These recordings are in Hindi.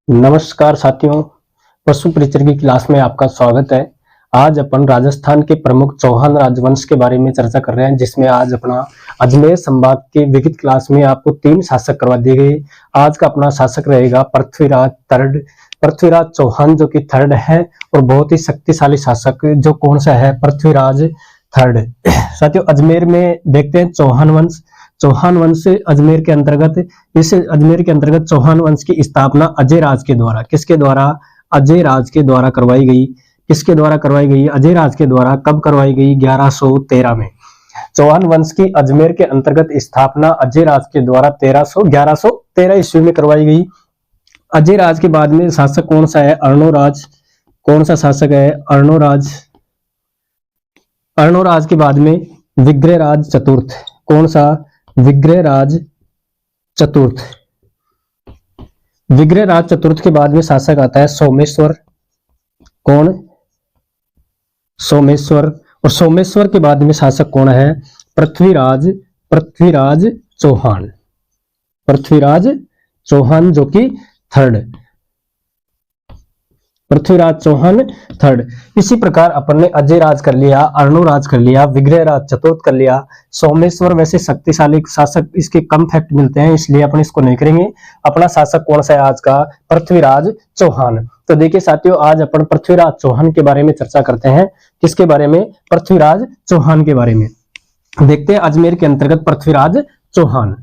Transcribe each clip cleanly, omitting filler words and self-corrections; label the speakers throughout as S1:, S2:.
S1: नमस्कार साथियों, पशु परिचर की क्लास में आपका स्वागत है। आज अपन राजस्थान के प्रमुख चौहान राजवंश के बारे में चर्चा कर रहे हैं, जिसमें आज अपना अजमेर संभाग के विकित क्लास में आपको 3 शासक करवा दिए गए। आज का अपना शासक रहेगा पृथ्वीराज थर्ड, पृथ्वीराज चौहान जो कि थर्ड है और बहुत ही शक्तिशाली शासक जो कौन सा है, पृथ्वीराज थर्ड। साथियों अजमेर में देखते हैं चौहान वंश। चौहान वंश अजमेर के अंतर्गत, इस अजमेर के अंतर्गत चौहान वंश की स्थापना अजय राज के द्वारा, किसके द्वारा? अजय राज के द्वारा करवाई गई। किसके द्वारा करवाई गई? अजय राज के द्वारा। कब करवाई गई? 1113 में। चौहान वंश की अजमेर के अंतर्गत स्थापना अजय राज के द्वारा 1113 ईस्वी में करवाई गई। अजय राज के बाद में शासक कौन सा है? अर्णोराज। कौन सा शासक है? अर्णोराज। अर्णोराज के बाद में विग्रहराज चतुर्थ। कौन सा? विग्रहराज चतुर्थ। विग्रहराज चतुर्थ के बाद में शासक आता है सोमेश्वर। कौन? सोमेश्वर। और सोमेश्वर के बाद में शासक कौन है? पृथ्वीराज। पृथ्वीराज चौहान। पृथ्वीराज चौहान जो कि थर्ड। पृथ्वीराज चौहान थर्ड। इसी प्रकार अपन ने अजय राज कर लिया, अर्णोराज कर लिया, विग्रहराज चतुर्थ कर लिया। सोमेश्वर वैसे शक्तिशाली शासक, इसके कम फैक्ट मिलते हैं इसलिए अपन इसको नहीं करेंगे। अपना शासक कौन सा है आज का? पृथ्वीराज चौहान। तो देखिए साथियों, आज अपन पृथ्वीराज चौहान के बारे में चर्चा करते हैं। किसके बारे में? पृथ्वीराज चौहान के बारे में। देखते हैं अजमेर के अंतर्गत पृथ्वीराज चौहान।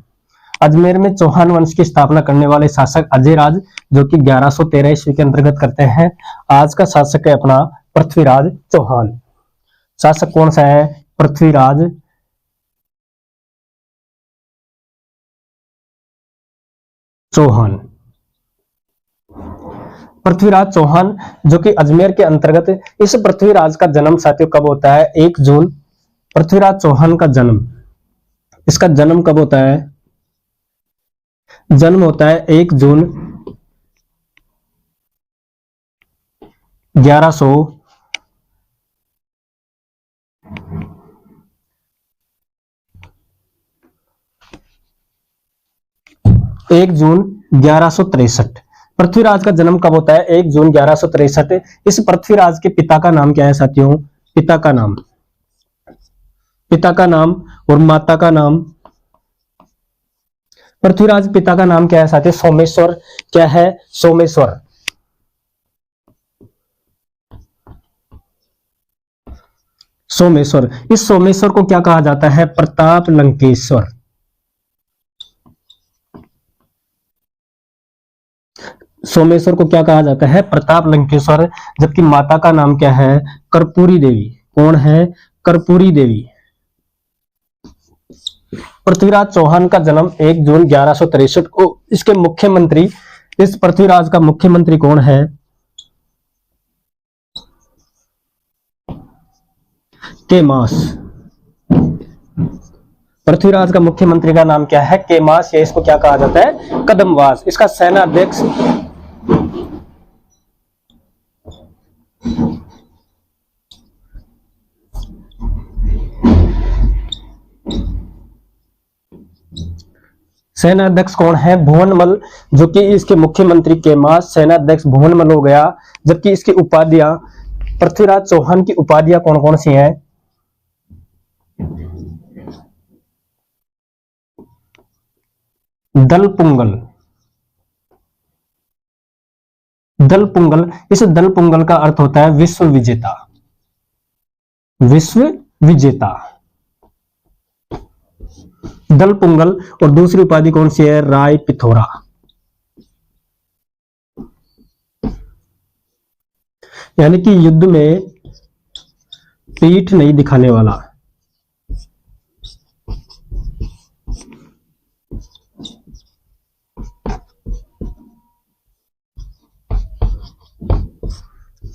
S1: अजमेर में चौहान वंश की स्थापना करने वाले शासक अजय राज जो कि 1113 ईस्वी के अंतर्गत करते हैं। आज का शासक है अपना पृथ्वीराज चौहान। शासक कौन सा है? पृथ्वीराज चौहान। पृथ्वीराज चौहान जो कि अजमेर के अंतर्गत, इस पृथ्वीराज का जन्म साथियों कब होता है? 1 जून। पृथ्वीराज चौहान का जन्म, इसका जन्म कब होता है? जन्म होता है 1 जून 1100 1 जून 1163। पृथ्वीराज का जन्म कब होता है? 1 जून 1163। इस पृथ्वीराज के पिता का नाम क्या है साथियों? पिता का नाम, पिता का नाम और माता का नाम। पृथ्वीराज पिता का नाम क्या है साथियों? सोमेश्वर। क्या है? सोमेश्वर। सोमेश्वर। इस सोमेश्वर को क्या कहा जाता है? प्रताप लंकेश्वर। सोमेश्वर को क्या कहा जाता है? प्रताप लंकेश्वर। जबकि माता का नाम क्या है? कर्पूरी देवी। कौन है? कर्पूरी देवी। पृथ्वीराज चौहान का जन्म 1 जून 1163 को। इसके मुख्यमंत्री, इस पृथ्वीराज का मुख्यमंत्री कौन है? केमास। पृथ्वीराज का मुख्यमंत्री का नाम क्या है? केमास, या इसको क्या कहा जाता है? कदमवास। इसका सेनाध्यक्ष सेनाध्यक्ष कौन है? भुवनमल। जो कि इसके मुख्यमंत्री केमास, सेनाध्यक्ष भुवनमल हो गया। जबकि इसकी उपाधियां, पृथ्वीराज चौहान की उपाधियां कौन कौन सी हैं? दलपुंगल। दलपुंगल। इस दलपुंगल का अर्थ होता है विश्व विजेता। विश्व विजेता, दलपुंगल। और दूसरी उपाधि कौन सी है? राय पिथोरा। यानी कि युद्ध में पीठ नहीं दिखाने वाला।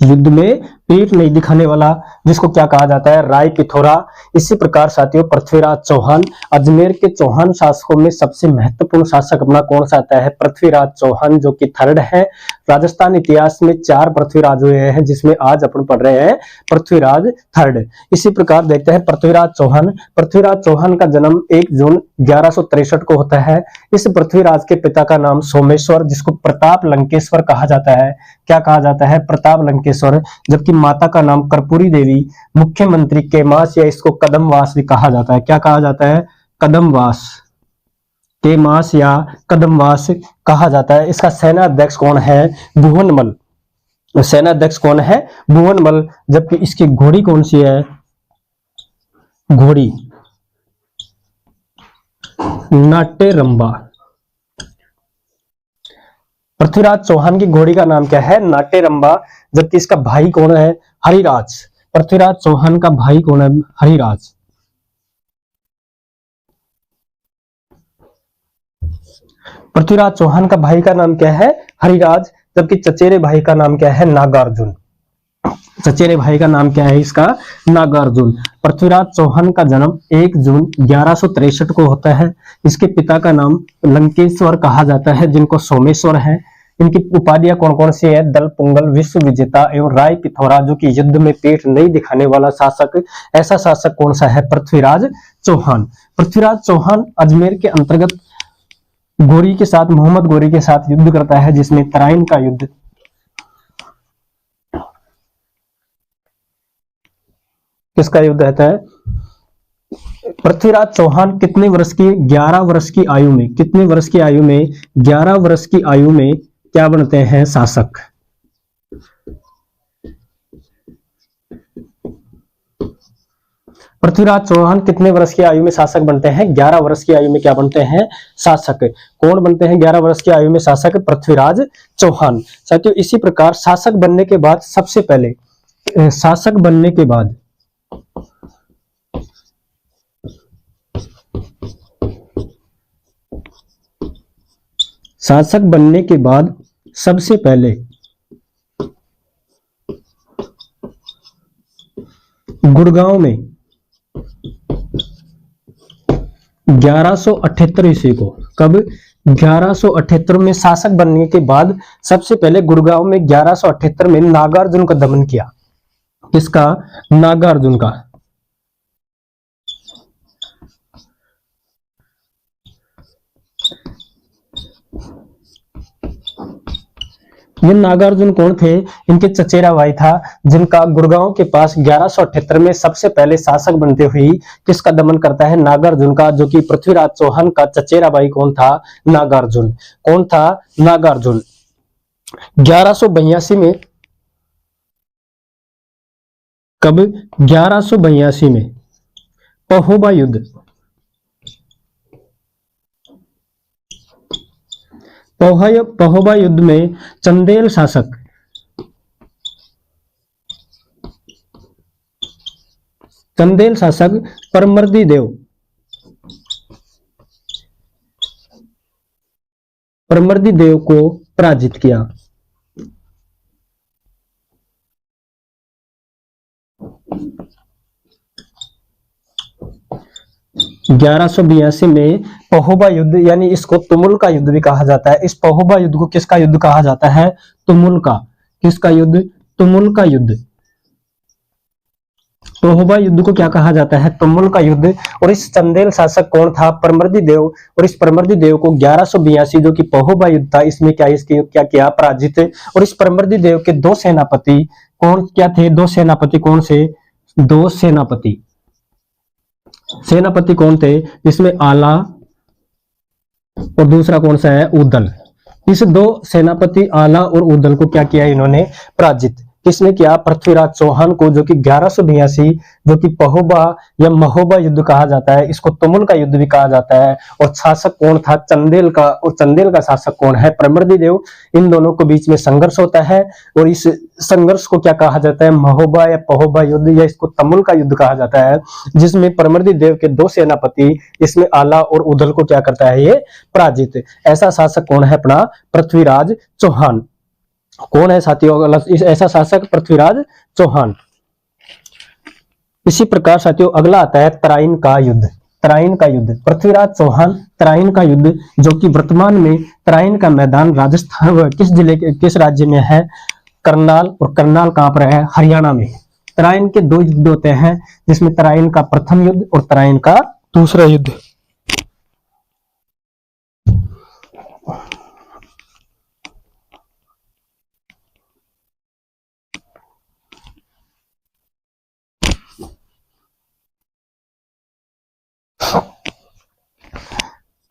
S1: युद्ध में पीठ नहीं दिखाने वाला जिसको क्या कहा जाता है, राय पिथौरा। इसी प्रकार साथियों पृथ्वीराज चौहान, अजमेर के चौहान शासकों में सबसे महत्वपूर्ण शासक अपना कौन सा आता है, पृथ्वीराज चौहान, जो कि थर्ड है। राजस्थान इतिहास में 4 पृथ्वीराज हुए हैं, जिसमें आज अपन पढ़ रहे हैं पृथ्वीराज थर्ड। इसी प्रकार देखते हैं पृथ्वीराज चौहान। पृथ्वीराज चौहान का जन्म 1 जून 1163 को होता है। इस पृथ्वीराज के पिता का नाम सोमेश्वर, जिसको प्रताप लंकेश्वर कहा जाता है। क्या कहा जाता है, प्रताप लंकेश्वर। जबकि माता का नाम कर्पूरी देवी, मुख्यमंत्री केमास या इसको कदमवास भी कहा जाता है। क्या कहा जाता है, कदमवास, केमास या कदमवास कहा जाता है। इसका सेनाध्यक्ष कौन है, भुवनमल। सेनाध्यक्ष कौन है, भुवनमल। जबकि इसकी घोड़ी कौन सी है, घोड़ी नाट्यरंबा। पृथ्वीराज चौहान की घोड़ी का नाम क्या है, नाट्यरंबा। जबकि इसका भाई कौन है, हरिराज। पृथ्वीराज चौहान का भाई कौन है, हरिराज। पृथ्वीराज चौहान का भाई का नाम क्या है, हरिराज। जबकि चचेरे भाई का नाम क्या है, नागार्जुन। चचेरे भाई का नाम क्या है इसका, नागार्जुन। पृथ्वीराज चौहान का जन्म 1 जून 1163 को होता है। इसके पिता का नाम लंकेश्वर कहा जाता है, जिनको सोमेश्वर है। इनकी उपाधियां कौन कौन सी है, दल पुंगल, विश्व विजेता एवं राय पिथौरा, जो कि युद्ध में पेट नहीं दिखाने वाला शासक। ऐसा शासक कौन सा है, पृथ्वीराज चौहान। पृथ्वीराज चौहान अजमेर के अंतर्गत गोरी के साथ, मोहम्मद गोरी के साथ युद्ध करता है, जिसमें तराइन का युद्ध। किसका युद्ध रहता है, पृथ्वीराज चौहान कितने वर्ष की, 11 वर्ष की आयु में, कितने वर्ष की आयु में, 11 वर्ष की आयु में क्या बनते हैं, शासक। पृथ्वीराज चौहान कितने वर्ष की आयु में शासक बनते हैं, 11 वर्ष की आयु में क्या बनते हैं, शासक। कौन बनते हैं 11 वर्ष की आयु में शासक, पृथ्वीराज चौहान। साथियों इसी प्रकार शासक बनने के बाद, सबसे पहले शासक बनने के बाद शासक बनने के बाद सबसे पहले गुड़गांव में 1178 ईस्वी को, कब, 1178 में शासक बनने के बाद सबसे पहले गुड़गांव में 1178 में नागार्जुन का दमन किया। किसका, नागार्जुन का। ये नागार्जुन कौन थे, इनके चचेरा भाई था, जिनका गुड़गांव के पास 1178 में सबसे पहले शासक बनते हुए किसका दमन करता है, नागार्जुन का। जो कि पृथ्वीराज चौहान का चचेरा भाई कौन था, नागार्जुन। कौन था, नागार्जुन। 1182 में, कब, 1182 में पहोबा युद्ध। पहोबा युद्ध में चंदेल शासक, चंदेल शासक परमर्दी देव, परमर्दी देव को पराजित किया। 1182 में पहोबा युद्ध, यानी इसको तुमुल का युद्ध भी कहा जाता है। इस पहोबा युद्ध को किसका युद्ध कहा जाता है, तुमुल का। किसका युद्ध, तुमुल का युद्ध। पहोबा युद्ध को क्या कहा जाता है, तुमुल का युद्ध। और इस चंदेल शासक कौन था, परमर्दी देव। और इस परमर्दी देव को 1182 जो कि पहोबा युद्ध था, इसमें क्या किया, पराजित। और इस परमर्दी देव के 2 सेनापति कौन क्या थे, 2 सेनापति कौन से, 2 सेनापति। सेनापति कौन थे, जिसमें आला और दूसरा कौन सा है, उदल। इस 2 सेनापति आला और उदल को क्या किया इन्होंने, पराजित। किसने किया, पृथ्वीराज चौहान को, जो कि 1182 जो कि पहोबा या महोबा युद्ध कहा जाता है, इसको तुमुल का युद्ध भी कहा जाता है। और शासक कौन था, चंदेल का। और चंदेल का शासक कौन है, परमर्दी देव। इन दोनों के बीच में संघर्ष होता है और इस संघर्ष को क्या कहा जाता है, महोबा या पहोबा युद्ध, या इसको तुमुल का युद्ध कहा जाता है। जिसमें परमर्दी देव के 2 सेनापति, इसमें आला और उदल को क्या करता है, ये पराजित। ऐसा शासक कौन है, अपना पृथ्वीराज चौहान। कौन है साथियों ऐसा शासक, पृथ्वीराज चौहान। इसी प्रकार साथियों अगला आता है तराइन का युद्ध। तराइन का युद्ध, पृथ्वीराज चौहान तराइन का युद्ध, जो कि वर्तमान में तराइन का मैदान राजस्थान किस जिले के किस राज्य में है? करनाल। और करनाल कहां पर है? हरियाणा में। तराइन के दो युद्ध होते हैं, जिसमें तराइन का प्रथम युद्ध और तराइन का दूसरा युद्ध।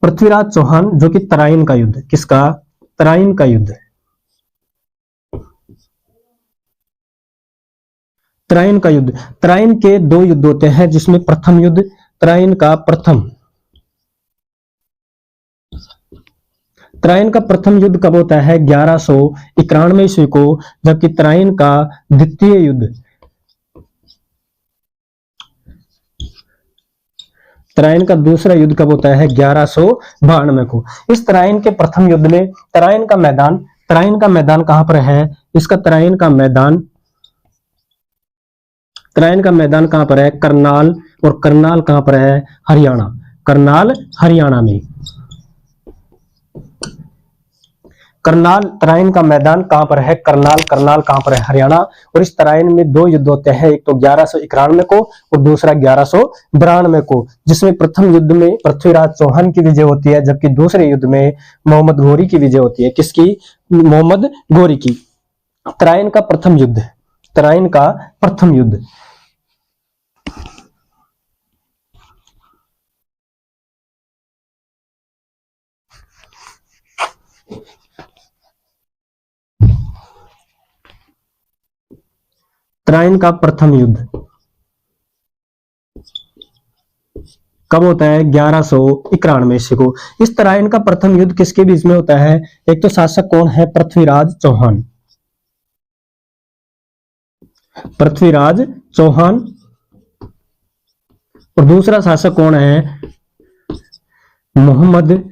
S1: पृथ्वीराज चौहान जो कि तराइन का युद्ध, किसका? तराइन का युद्ध। तराइन का युद्ध, तराइन के दो युद्ध होते हैं, जिसमें प्रथम युद्ध तराइन का प्रथम युद्ध कब होता है? 1191 ईस्वी को, जबकि तराइन का द्वितीय युद्ध तराइन का दूसरा युद्ध कब होता है? 1192 को। इस तराइन के प्रथम युद्ध में तराइन का मैदान कहां पर है? इसका तराइन का मैदान कहां पर है? करनाल। और करनाल कहां पर है? हरियाणा। करनाल हरियाणा में। करनाल तराइन का मैदान कहां पर है? करनाल कहां पर है? हरियाणा। और इस तराइन में दो युद्ध होते हैं, एक तो 1191 को और दूसरा 1192 को, जिसमें प्रथम युद्ध में पृथ्वीराज चौहान की विजय होती है, जबकि दूसरे युद्ध में मोहम्मद घोरी की विजय होती है। किसकी? मोहम्मद घोरी की। तराइन का प्रथम युद्ध, तराइन का प्रथम युद्ध। तराइन का प्रथम युद्ध कब होता है? 1191 ईस्वी को। इस तराइन का प्रथम युद्ध किसके बीच में होता है? एक तो शासक कौन है? पृथ्वीराज चौहान। और दूसरा शासक कौन है? मोहम्मद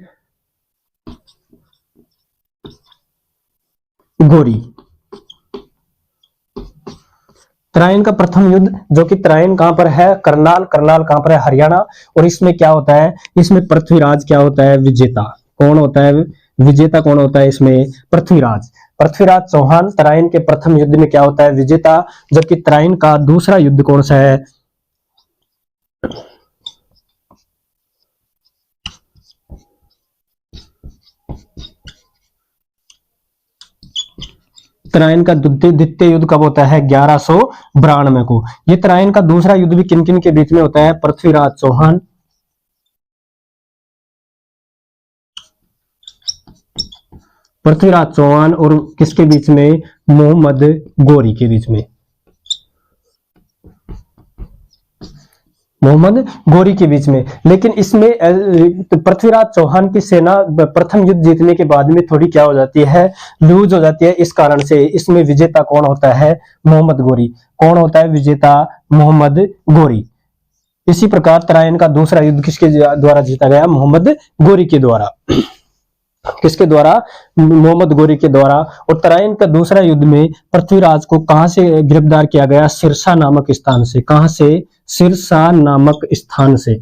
S1: घोरी। तराइन का प्रथम युद्ध, जो कि तराइन कहां पर है? करनाल कहां पर है? हरियाणा। और इसमें क्या होता है? इसमें पृथ्वीराज क्या होता है? विजेता। कौन होता है विजेता? कौन होता है इसमें? पृथ्वीराज चौहान तराइन के प्रथम युद्ध में क्या होता है? विजेता। जबकि तराइन का दूसरा युद्ध कौन सा है? तराइन का द्वितीय युद्ध कब होता है? 1192 को। ये तराइन का दूसरा युद्ध भी किन किन के बीच में होता है? पृथ्वीराज चौहान और किसके बीच में? मोहम्मद घोरी के बीच में। लेकिन इसमें पृथ्वीराज चौहान की सेना प्रथम युद्ध जीतने के बाद में थोड़ी क्या हो जाती है? लूज हो जाती है। इस कारण से इसमें विजेता कौन होता है? मोहम्मद घोरी। कौन होता है विजेता? मोहम्मद घोरी। इसी प्रकार तराइन का दूसरा युद्ध किसके द्वारा जीता गया? मोहम्मद घोरी के द्वारा। किसके द्वारा? मोहम्मद घोरी के द्वारा। और तराइन का दूसरा युद्ध में पृथ्वीराज को कहां से गिरफ्तार किया गया? सिरसा नामक स्थान से। कहां से? सिरसा नामक स्थान से।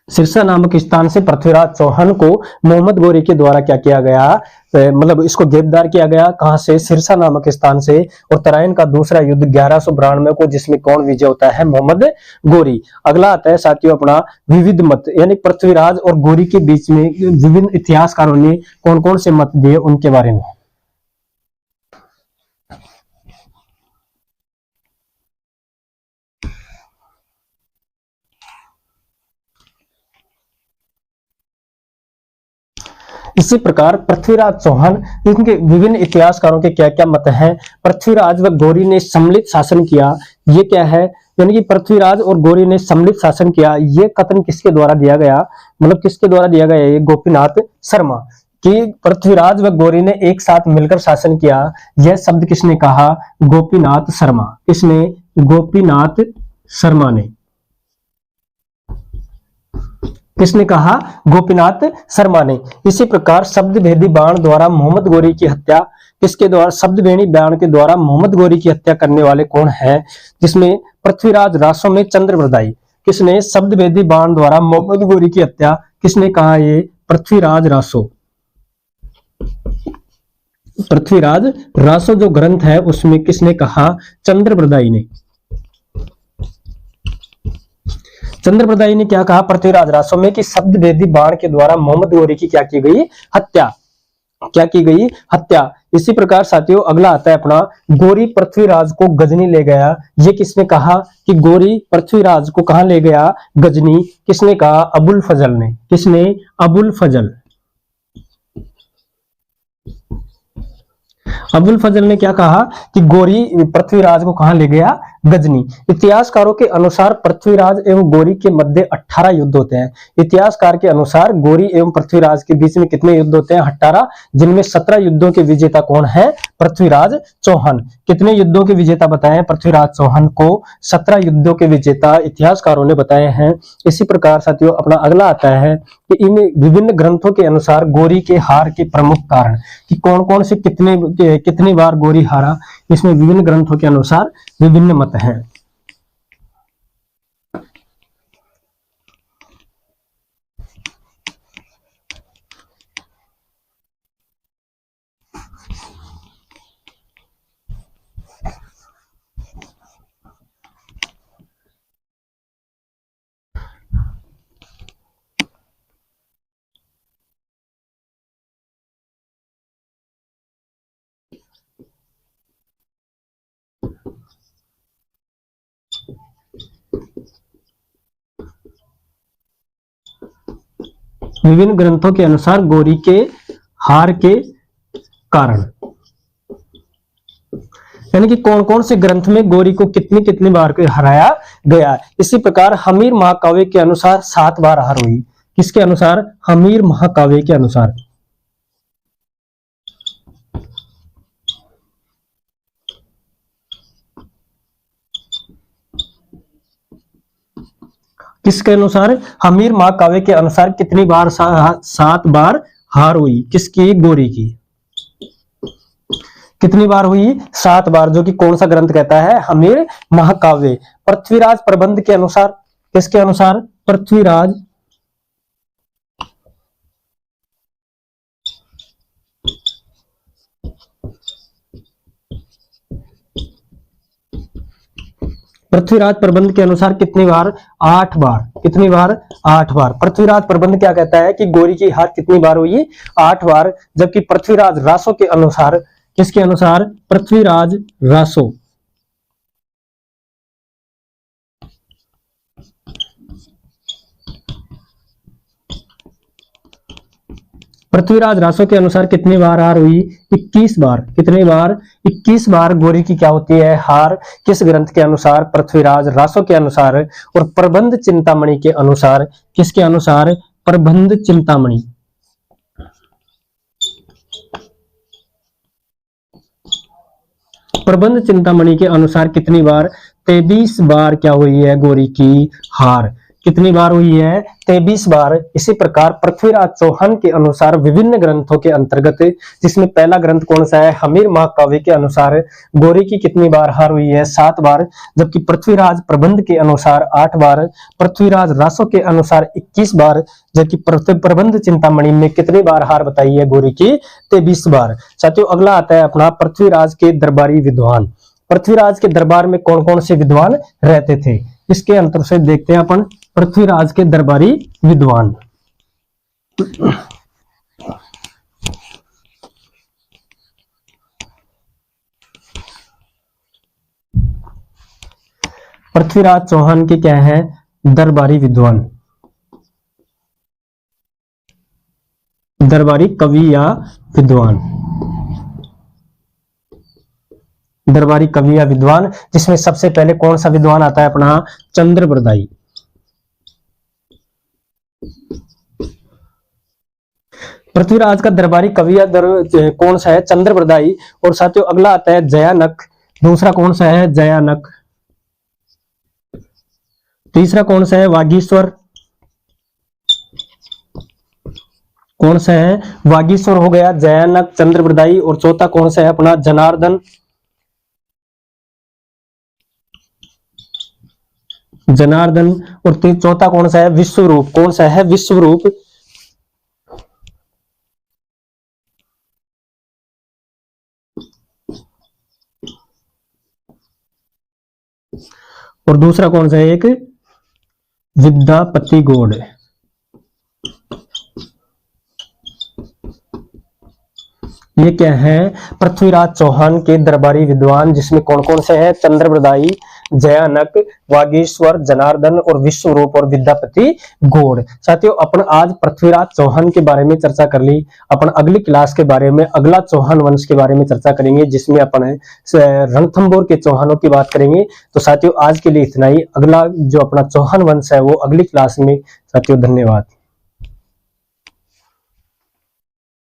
S1: सिरसा नामक स्थान से पृथ्वीराज चौहान को मोहम्मद घोरी के द्वारा क्या किया गया? मतलब इसको गिरफ्तार किया गया। कहां से? सिरसा नामक स्थान से। और तराइन का दूसरा युद्ध 1192 को, जिसमें कौन विजय होता है? मोहम्मद घोरी। अगला आता है साथियों अपना विविध मत, यानी पृथ्वीराज और घोरी के बीच में विभिन्न इतिहासकारों ने कौन कौन से मत दिए, उनके बारे में। इसी प्रकार पृथ्वीराज चौहान, इनके विभिन्न इतिहासकारों के क्या क्या मत हैं? पृथ्वीराज व घोरी ने सम्मिलित शासन किया, ये क्या है? यानी कि पृथ्वीराज और घोरी ने सम्मिलित शासन किया, ये कथन किसके द्वारा दिया गया? मतलब किसके द्वारा दिया गया? ये गोपीनाथ शर्मा। कि पृथ्वीराज व घोरी ने एक साथ मिलकर शासन किया, यह शब्द किसने कहा? गोपीनाथ शर्मा। किसने? गोपीनाथ शर्मा ने। किसने कहा? गोपीनाथ शर्मा ने। इसी प्रकार शब्द भेदी बाण द्वारा मोहम्मद गोरी की हत्या, किसके द्वारा? शब्द भेदी बाण के द्वारा मोहम्मद गोरी की हत्या करने वाले कौन है? जिसमें पृथ्वीराज रासो में चंद्रप्रदाई। किसने शब्द भेदी बाण द्वारा मोहम्मद गोरी की हत्या, किसने कहा? ये पृथ्वीराज रासो। पृथ्वीराज रासो जो ग्रंथ है उसमें किसने कहा? चंद्रप्रदाई ने। चंद्रप्रदाई ने क्या कहा पृथ्वीराज रासो में कि शब्द भेदी बाण के द्वारा मोहम्मद गोरी की क्या की गई? हत्या। क्या की गई? हत्या। इसी प्रकार साथियों अगला आता है अपना, गोरी पृथ्वीराज को गजनी ले गया। ये किसने कहा कि गोरी पृथ्वीराज को कहां ले गया? गजनी। किसने कहा? अबुल फजल ने। किसने? अबुल फजल। अबुल फजल ने क्या कहा कि गोरी पृथ्वीराज को कहां ले गया? गजनी। इतिहासकारों के अनुसार पृथ्वीराज एवं गोरी के मध्य 18 युद्ध होते हैं। इतिहासकार के अनुसार गोरी एवं पृथ्वीराज के बीच में कितने युद्ध होते हैं? 18, जिनमें 17 युद्धों के विजेता कौन है? पृथ्वीराज चौहान। कितने युद्धों के विजेता बताए हैं पृथ्वीराज चौहान को? 17 युद्धों के विजेता इतिहासकारों ने बताए हैं। इसी प्रकार साथियों अपना अगला आता है कि इन विभिन्न ग्रंथों के अनुसार गोरी के हार के प्रमुख कारण, कि कौन कौन से कितनी बार गोरी हारा, इसमें विभिन्न ग्रंथों के अनुसार विभिन्न मत हैं। विभिन्न ग्रंथों के अनुसार गोरी के हार के कारण, यानी कि कौन कौन से ग्रंथ में गोरी को कितनी कितनी बार हराया गया। इसी प्रकार हमीर महाकाव्य के अनुसार 7 बार हार हुई। किसके अनुसार? हमीर महाकाव्य के अनुसार। किसके अनुसार? हमीर महाकाव्य के अनुसार कितनी बार? 7 बार हार हुई। किसकी? गोरी की। कितनी बार हुई? 7 बार, जो कि कौन सा ग्रंथ कहता है? हमीर महाकाव्य। पृथ्वीराज प्रबंध के अनुसार, किसके अनुसार? पृथ्वीराज पृथ्वीराज प्रबंध के अनुसार कितनी बार? 8 बार। कितनी बार? 8 बार। पृथ्वीराज प्रबंध क्या कहता है कि गोरी की हार कितनी बार हुई? 8 बार। जबकि पृथ्वीराज रासो के अनुसार, किसके अनुसार? पृथ्वीराज रासो। पृथ्वीराज रासो के अनुसार कितनी बार हार हुई? 21 बार। कितनी बार? 21 बार गोरी की क्या होती है? हार। किस ग्रंथ के अनुसार? पृथ्वीराज रासो के अनुसार। और प्रबंध चिंतामणि के अनुसार, किसके अनुसार? प्रबंध चिंतामणि। प्रबंध चिंतामणि के अनुसार कितनी बार? 23 बार क्या हुई है गोरी की हार। कितनी बार हुई है? 23 बार। इसी प्रकार पृथ्वीराज चौहान के अनुसार विभिन्न ग्रंथों के अंतर्गत, जिसमें पहला ग्रंथ कौन सा है? हमीर महाकाव्य के अनुसार गोरी की कितनी बार हार हुई है? 7 बार। जबकि पृथ्वीराज प्रबंध के अनुसार 8 बार, पृथ्वीराज रासो के अनुसार 21 बार, जबकि प्रबंध चिंतामणि में कितनी बार हार बताई है गोरी की? 23 बार। साथियों अगला आता है अपना पृथ्वीराज के दरबारी विद्वान। पृथ्वीराज के दरबार में कौन कौन से विद्वान रहते थे? इसके अंतर से देखते हैं अपन पृथ्वीराज के दरबारी विद्वान। पृथ्वीराज चौहान के क्या है? दरबारी विद्वान। दरबारी कवि या विद्वान। दरबारी कवि या विद्वान, जिसमें सबसे पहले कौन सा विद्वान आता है अपना? चंद्रप्रदाई। पृथ्वीराज का दरबारी कवि या कौन सा है? चंद्रप्रदाई। और साथियों अगला आता है जयानक। दूसरा कौन सा है? जयानक। तीसरा कौन सा है? वागीश्वर। कौन सा है? वागीश्वर हो गया, जयानक, चंद्रप्रदायी, और चौथा कौन सा है अपना? जनार्दन। जनार्दन। और चौथा कौन सा है? विश्वरूप। कौन सा है? विश्वरूप। और दूसरा कौन सा है? एक विद्यापति गौड़। ये क्या है? पृथ्वीराज चौहान के दरबारी विद्वान, जिसमें कौन कौन से हैं? चंद्रप्रदायी, जयानक, वागीश्वर, जनार्दन और विश्वरूप और विद्यापति गौड़। साथियों, अपन आज पृथ्वीराज चौहान के बारे में चर्चा कर ली। अपन अगली क्लास के बारे में अगला चौहान वंश के बारे में चर्चा करेंगे, जिसमें अपन रणथंभौर के चौहानों की बात करेंगे। तो साथियों, आज के लिए इतना ही। अगला जो अपना चौहान वंश है वो अगली क्लास में। साथियों, धन्यवाद।